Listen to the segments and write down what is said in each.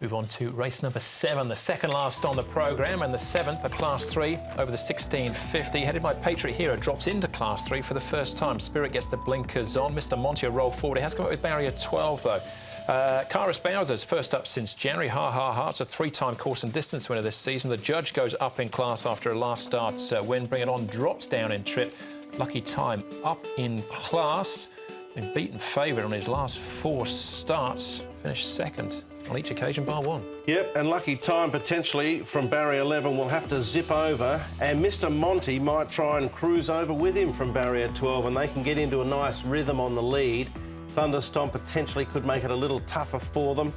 Move on to race number 7, the second last on the programme, and the 7th, a Class 3 over the 1650. Headed by Patriot Hero, drops into Class 3 for the first time. Spirit gets the blinkers on. Mr. Monty a roll forward. He has come up with barrier 12, though. Karis Bowser's first up since January. Ha Ha Heart's a 3-time course and distance winner this season. The Judge goes up in class after a last start win. Bring It On drops down in trip. Lucky Time up in class. Been beaten favourite on his last 4 starts. Finished second on each occasion bar one. Yep, and Lucky Time potentially from barrier 11 will have to zip over, and Mr. Monty might try and cruise over with him from barrier 12, and they can get into a nice rhythm on the lead. Thunderstorm potentially could make it a little tougher for them.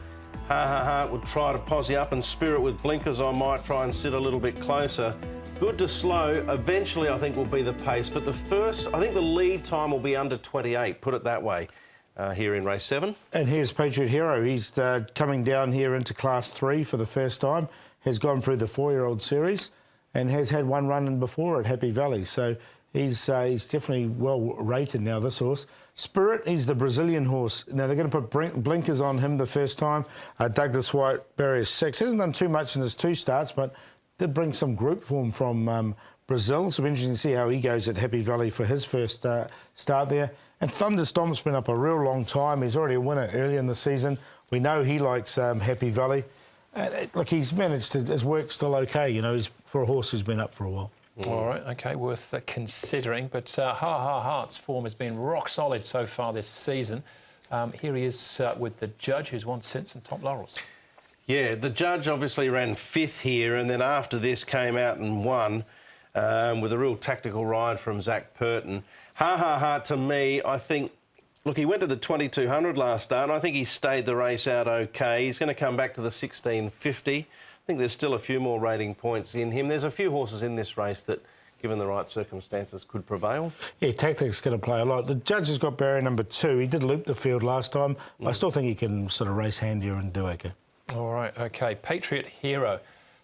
Ha Ha Ha would try to posse up, and Spirit with blinkers on might try and sit a little bit closer. Good to slow, eventually I think will be the pace, but the first, I think the lead time will be under 28, put it that way, here in race 7. And here's Patriot Hero. He's coming down here into Class 3 for the first time, has gone through the 4-year-old series and has had one run in before at Happy Valley, so he's definitely well rated now, this horse. Spirit, he's the Brazilian horse. Now, they're going to put blinkers on him the first time. Douglas White, barrier 6. Hasn't done too much in his 2 starts, but did bring some group form from Brazil. So it'll be interesting to see how he goes at Happy Valley for his first start there. And Thunderstorm's been up a real long time. He's already a winner early in the season. We know he likes Happy Valley. Look, he's managed to, his work's still okay, you know, he's for a horse who's been up for a while. All right, OK, worth considering. But Ha Ha Heart's form has been rock solid so far this season. Here he is with the Judge, who's won since and top laurels. Yeah, the Judge obviously ran 5th here, and then after this came out and won with a real tactical ride from Zach Purton. Ha Ha Heart, to me, I think, look, he went to the 2200 last start, and I think he stayed the race out OK. He's going to come back to the 1650. I think there's still a few more rating points in him. There's a few horses in this race that, given the right circumstances, could prevail. Yeah, tactics going to play a lot. The Judge has got barrier number 2. He did loop the field last time. I still think he can sort of race handier and do OK. All right, OK. Patriot Hero,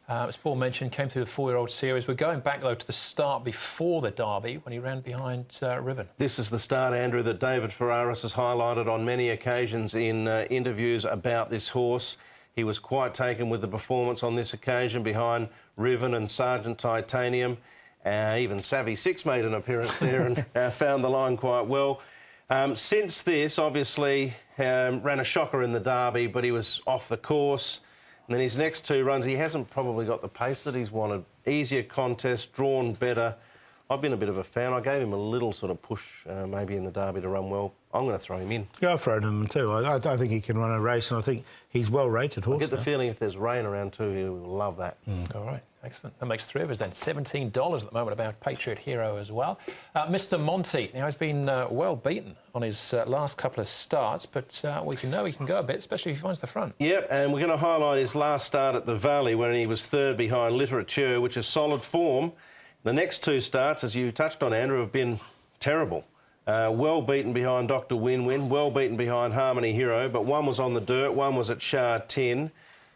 as Paul mentioned, came through the 4-year-old series. We're going back, though, to the start before the Derby when he ran behind Riven. This is the start, Andrew, that David Ferraris has highlighted on many occasions in interviews about this horse. He was quite taken with the performance on this occasion behind Riven and Sergeant Titanium. Even Savvy Six made an appearance there and found the line quite well. Since this, obviously, ran a shocker in the Derby, but he was off the course. And then his next 2 runs, he hasn't probably got the pace that he's wanted. Easier contest, drawn better. I've been a bit of a fan. I gave him a little sort of push, maybe in the Derby to run well. I'm going to throw him in. Yeah, I've thrown him too. I think he can run a race, and I think he's well-rated horse. I get the feeling if there's rain around too, he'll love that. All right, excellent. That makes 3 of us then. $17 at the moment about Patriot Hero as well. Mr. Monty, now he's been well beaten on his last couple of starts, but we can know he can go a bit, especially if he finds the front. Yep, and we're going to highlight his last start at the Valley when he was 3rd behind Literature, which is solid form. The next 2 starts, as you touched on, Andrew, have been terrible. Well beaten behind Dr. Win-Win, well beaten behind Harmony Hero, but one was on the dirt, one was at Shah 10.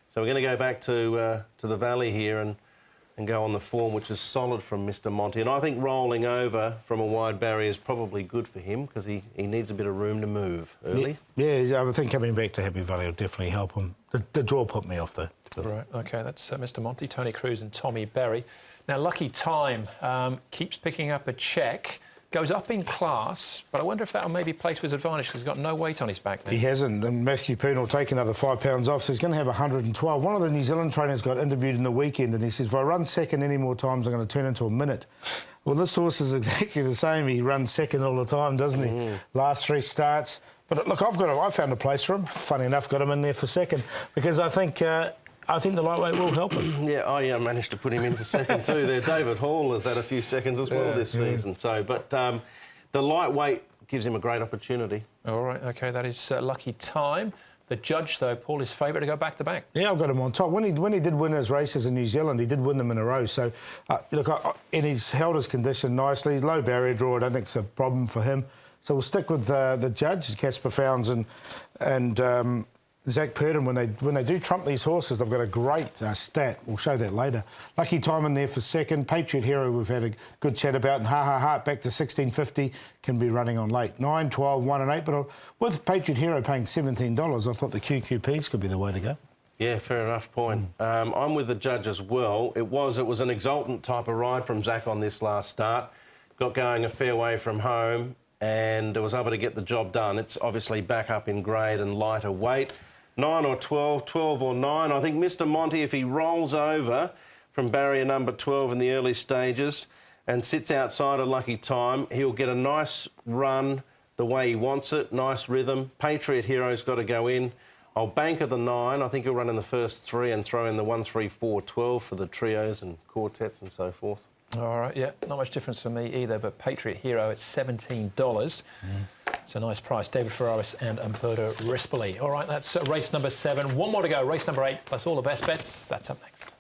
So we're going to go back to the Valley here and go on the form, which is solid from Mr. Monty. And I think rolling over from a wide barrier is probably good for him because he needs a bit of room to move early. Yeah, I think coming back to Happy Valley will definitely help him. The draw put me off, though. Right, OK, that's Mr. Monty, Tony Cruz and Tommy Berry. Now, Lucky Time keeps picking up a check, goes up in class, but I wonder if that will maybe play to his advantage because he's got no weight on his back now. He hasn't, and Matthew Poon will take another 5 pounds off, so he's going to have 112. One of the New Zealand trainers got interviewed in the weekend, and he says, if I run second any more times, I'm going to turn into a minute. Well, this horse is exactly the same. He runs second all the time, doesn't he? Last 3 starts. But look, I found a place for him. Funny enough, got him in there for second because I think the lightweight will help him. Yeah, I managed to put him in for second too there. David Hall has had a few seconds as well this season. So, but the lightweight gives him a great opportunity. All right, OK, that is Lucky Time. The Judge, though, Paul, is favourite to go back-to-back. Yeah, I've got him on top. When he did win his races in New Zealand, he did win them in a row. So, look, and he's held his condition nicely. Low barrier draw, I don't think it's a problem for him. So we'll stick with the Judge, Casper Founds and Zach Purton. When they do trump these horses, they've got a great stat. We'll show that later. Lucky Time in there for second. Patriot Hero we've had a good chat about. And Ha Ha Heart back to 1650 can be running on late. 9, 12, 1 and 8. But with Patriot Hero paying $17, I thought the QQPs could be the way to go. Yeah, fair enough point. I'm with the judge as well. It was an exultant type of ride from Zach on this last start. Got going a fair way from home and was able to get the job done. It's obviously back up in grade and lighter weight. 9 or 12, 12 or 9. I think Mr Monty, if he rolls over from barrier number 12 in the early stages and sits outside a lucky time, he'll get a nice run the way he wants it, nice rhythm. Patriot Hero's got to go in. I'll banker the 9. I think he'll run in the first 3 and throw in the 1, 3, 4, 12 for the trios and quartets and so forth. All right, yeah, not much difference for me either, but Patriot Hero at $17. It's a nice price. David Ferraris and Umberto Responsibly. All right, that's race number 7. One more to go, race number 8, plus all the best bets. That's up next.